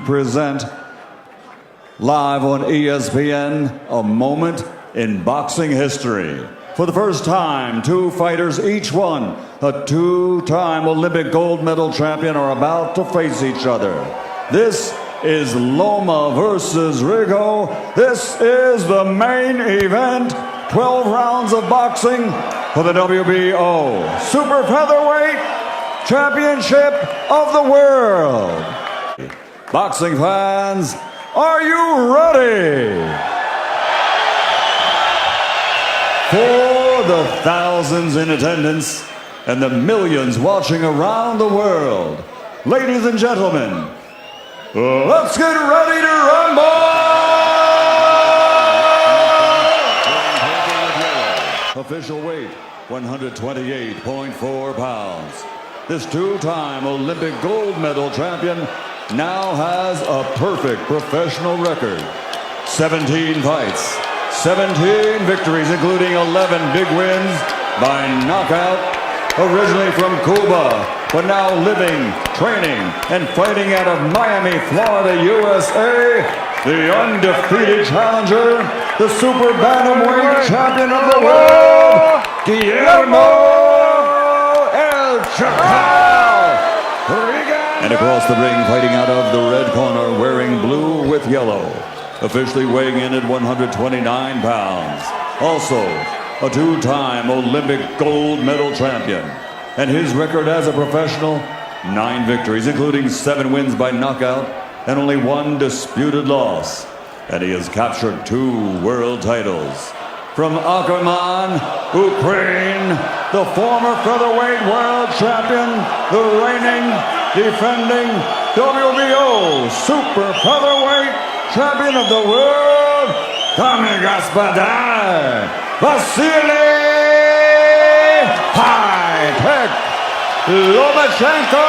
Present live on ESPN, a moment in boxing history. For the first time, two fighters, each one a two-time Olympic gold medal champion, are about to face each other. This is Loma versus Rigondeaux. This is the main event. 12 rounds of boxing for the WBO Super Featherweight Championship of the World. Boxing fans, are you ready? For the thousands in attendance and the millions watching around the world, ladies and gentlemen, let's get ready to rumble! Official weight, 128.4 pounds. This two-time Olympic gold medal champion now has a perfect professional record. 17 fights, 17 victories, including 11 big wins by knockout. Originally from Cuba, but now living, training, and fighting out of Miami, Florida, USA, the undefeated challenger, the super bantamweight champion of the world, Guillermo Rigondeaux. And across the ring, fighting out of the red corner, wearing blue with yellow, officially weighing in at 129 pounds. Also, a two-time Olympic gold medal champion. And his record as a professional, 9 victories, including 7 wins by knockout and only 1 disputed loss. And he has captured 2 world titles. From Akherman, Ukraine, the former featherweight world champion, the reigning, defending WBO Super Featherweight champion of the world, Kami Gospoda, Vasyl Lomachenko!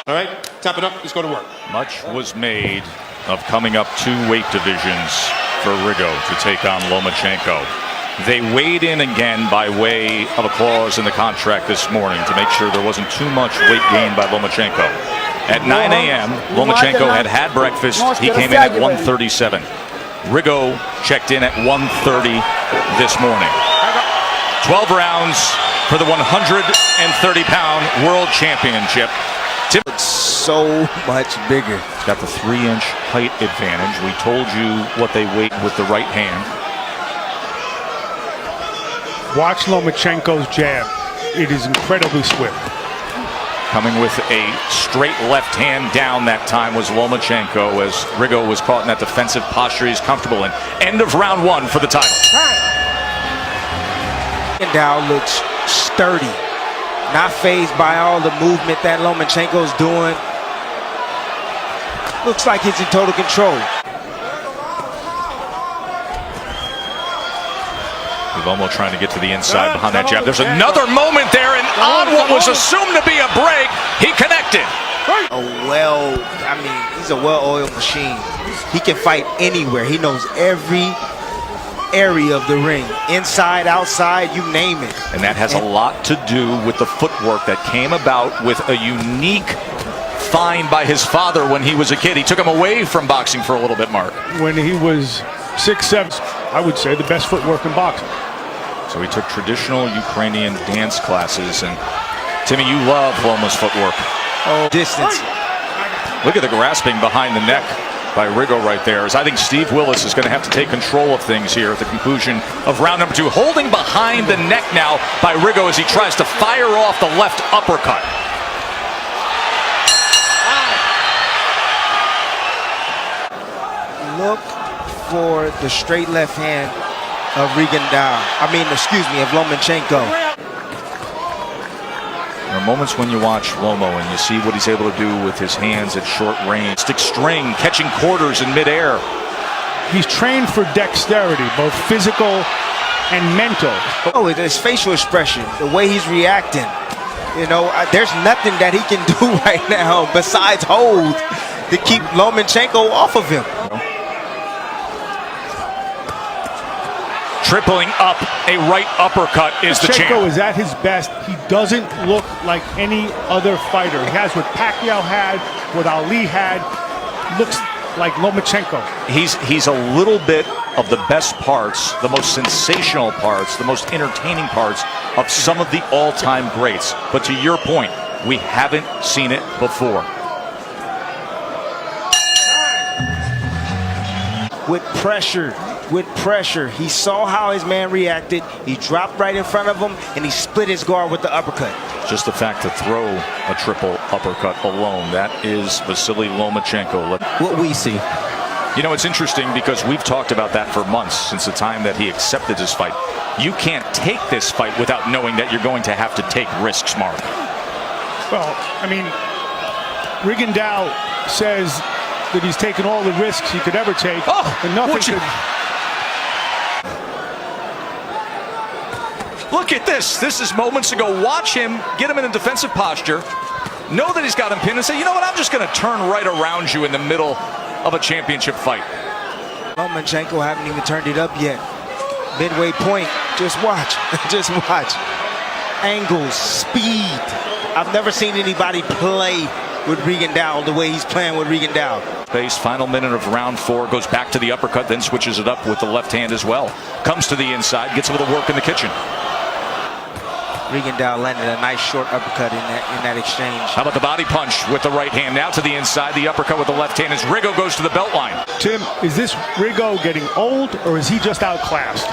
All right, tap it up, let's go to work. Much was made of coming up 2 weight divisions for Rigondeaux to take on Lomachenko. They weighed in again by way of a clause in the contract this morning to make sure there wasn't too much weight gain by Lomachenko. At 9 a.m., Lomachenko had breakfast. He came in at 137. Rigondeaux checked in at 130 this morning. 12 rounds for the 130-pound world championship. It's so much bigger. He's got the 3-inch height advantage. We told you what they weigh with the right hand. Watch Lomachenko's jab. It is incredibly swift. Coming with a straight left hand down that time was Lomachenko, as Rigondeaux was caught in that defensive posture he's comfortable in. End of round 1 for the title. Rigondeaux looks sturdy, not fazed by all the movement that Lomachenko's doing. Looks like he's in total control. Lomo trying to get to the inside behind that jab. There's another moment there, and on what was assumed to be a break, he connected. He's a well-oiled machine. He can fight anywhere. He knows every area of the ring, inside, outside, you name it. And that has a lot to do with the footwork that came about with a unique find by his father when he was a kid. He took him away from boxing for a little bit, Mark. When he was 6'7", I would say the best footwork in boxing. So he took traditional Ukrainian dance classes, and Timmy, you love Loma's footwork. Oh, distance. Look at the grasping behind the neck by Rigondeaux right there. As I think Steve Willis is going to have to take control of things here at the conclusion of round number 2. Holding behind the neck now by Rigondeaux as he tries to fire off the left uppercut. Look for the straight left hand of of Lomachenko. There are moments when you watch Lomo and you see what he's able to do with his hands at short range. Stick string, catching quarters in midair. He's trained for dexterity, both physical and mental. Oh, his facial expression, the way he's reacting. You know, there's nothing that he can do right now besides hold to keep Lomachenko off of him. tripling up a right uppercut is the champ. Lomachenko is at his best. He doesn't look like any other fighter. He has what Pacquiao had, what Ali had. Looks like Lomachenko. He's a little bit of the best parts, the most sensational parts, the most entertaining parts of some of the all-time greats. But to your point, we haven't seen it before. With pressure, he saw how his man reacted. He dropped right in front of him, and he split his guard with the uppercut. Just the fact to throw a triple uppercut alone, that is Vasyl Lomachenko. What we see. You know, it's interesting because we've talked about that for months, since the time that he accepted his fight. You can't take this fight without knowing that you're going to have to take risks, Mark. Well, I mean, Rigondeaux says that he's taken all the risks he could ever take, and nothing could... Look at this. This is moments ago. Watch him, get him in a defensive posture, know that he's got him pinned, and say, you know what, I'm just going to turn right around you in the middle of a championship fight. Lomachenko haven't even turned it up yet. Midway point. Just watch. Just watch. Angles, speed. I've never seen anybody play with Rigondeaux the way he's playing with Rigondeaux. Base, final minute of round 4, goes back to the uppercut, then switches it up with the left hand as well. Comes to the inside, gets a little work in the kitchen. Rigondeaux landed a nice short uppercut in that exchange. How about the body punch with the right hand? Now to the inside, the uppercut with the left hand as Rigo goes to the belt line. Tim, is this Rigo getting old, or is he just outclassed?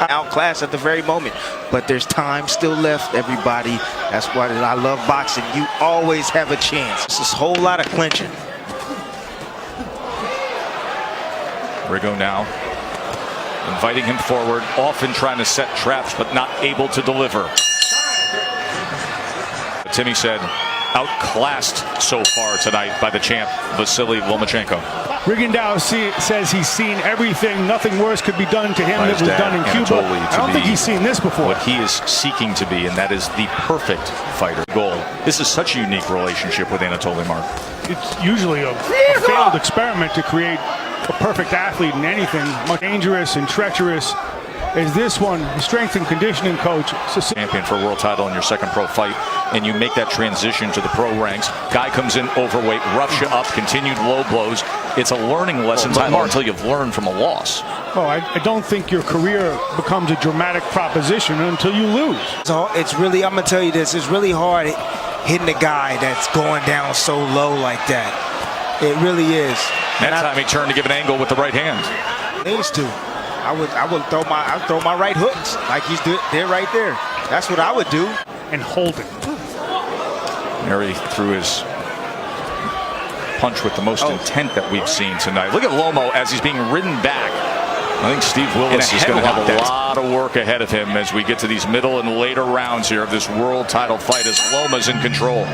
Outclassed at the very moment, but there's time still left, everybody. That's why I love boxing. You always have a chance. It's a whole lot of clinching. Rigo now inviting him forward, often trying to set traps, but not able to deliver. Timmy said, outclassed so far tonight by the champ, Vasyl Lomachenko. Rigondeaux says he's seen everything. Nothing worse could be done to him that was done in Cuba. I don't think he's seen this before. What he is seeking to be, and that is the perfect fighter goal. This is such a unique relationship with Anatoly Mark. It's usually a failed experiment to create a perfect athlete in anything much dangerous and treacherous as this one. The strength and conditioning coach, champion for a world title in your second pro fight, and you make that transition to the pro ranks. Guy comes in overweight, roughs you up, continued low blows. It's a learning lesson until you've learned from a loss. Oh, I don't think your career becomes a dramatic proposition until you lose. So it's really, I'm gonna tell you this, it's really hard hitting a guy that's going down so low like that. It really is. That time he turned to give an angle with the right hand. Needs to. I would throw my right hooks like he's there right there. That's what I would do. And hold it. Mary threw his punch with the most intent that we've seen tonight. Look at Lomo as he's being ridden back. I think Steve Willis is going to have a lot of work ahead of him as we get to these middle and later rounds here of this world title fight as Loma's in control.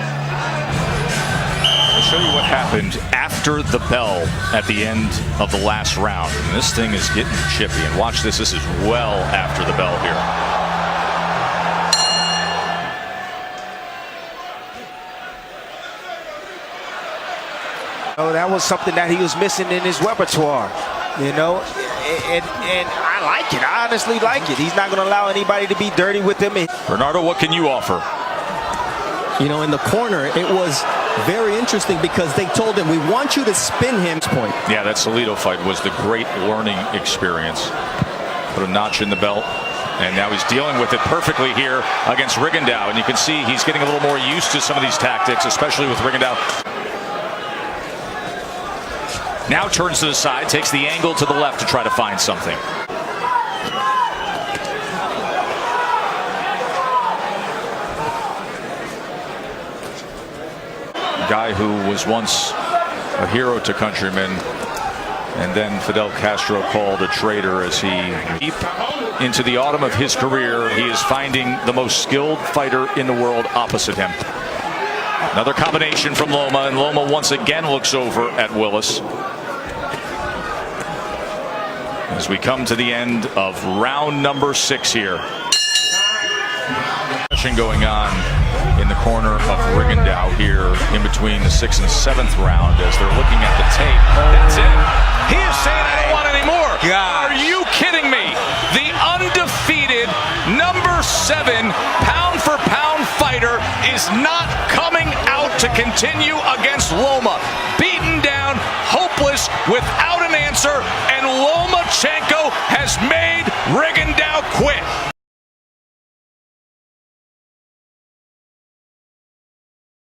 I'll show you what happened after the bell at the end of the last round. And this thing is getting chippy. And watch this. This is well after the bell here. Oh, that was something that he was missing in his repertoire, you know, and I like it. I honestly like it. He's not going to allow anybody to be dirty with him. Bernardo, what can you offer? You know, in the corner, it was very interesting because they told him, we want you to spin him. Yeah, that Salido fight was the great learning experience. Put a notch in the belt, and now he's dealing with it perfectly here against Rigondeaux. And you can see he's getting a little more used to some of these tactics, especially with Rigondeaux. Now turns to the side, takes the angle to the left to try to find something. A guy who was once a hero to countrymen, and then Fidel Castro called a traitor as he deep into the autumn of his career, he is finding the most skilled fighter in the world opposite him. Another combination from Loma, and Loma once again looks over at Willis. As we come to the end of round number 6 here. Going on in the corner of Rigondeaux here in between the 6th and 7th round as they're looking at the tape. That's it. He is saying, I don't want any more. Are you kidding me? The undefeated number 7 pound-for-pound fighter is not coming out to continue against Loma. Beaten down, hopeless, without an answer, and Lomachenko has made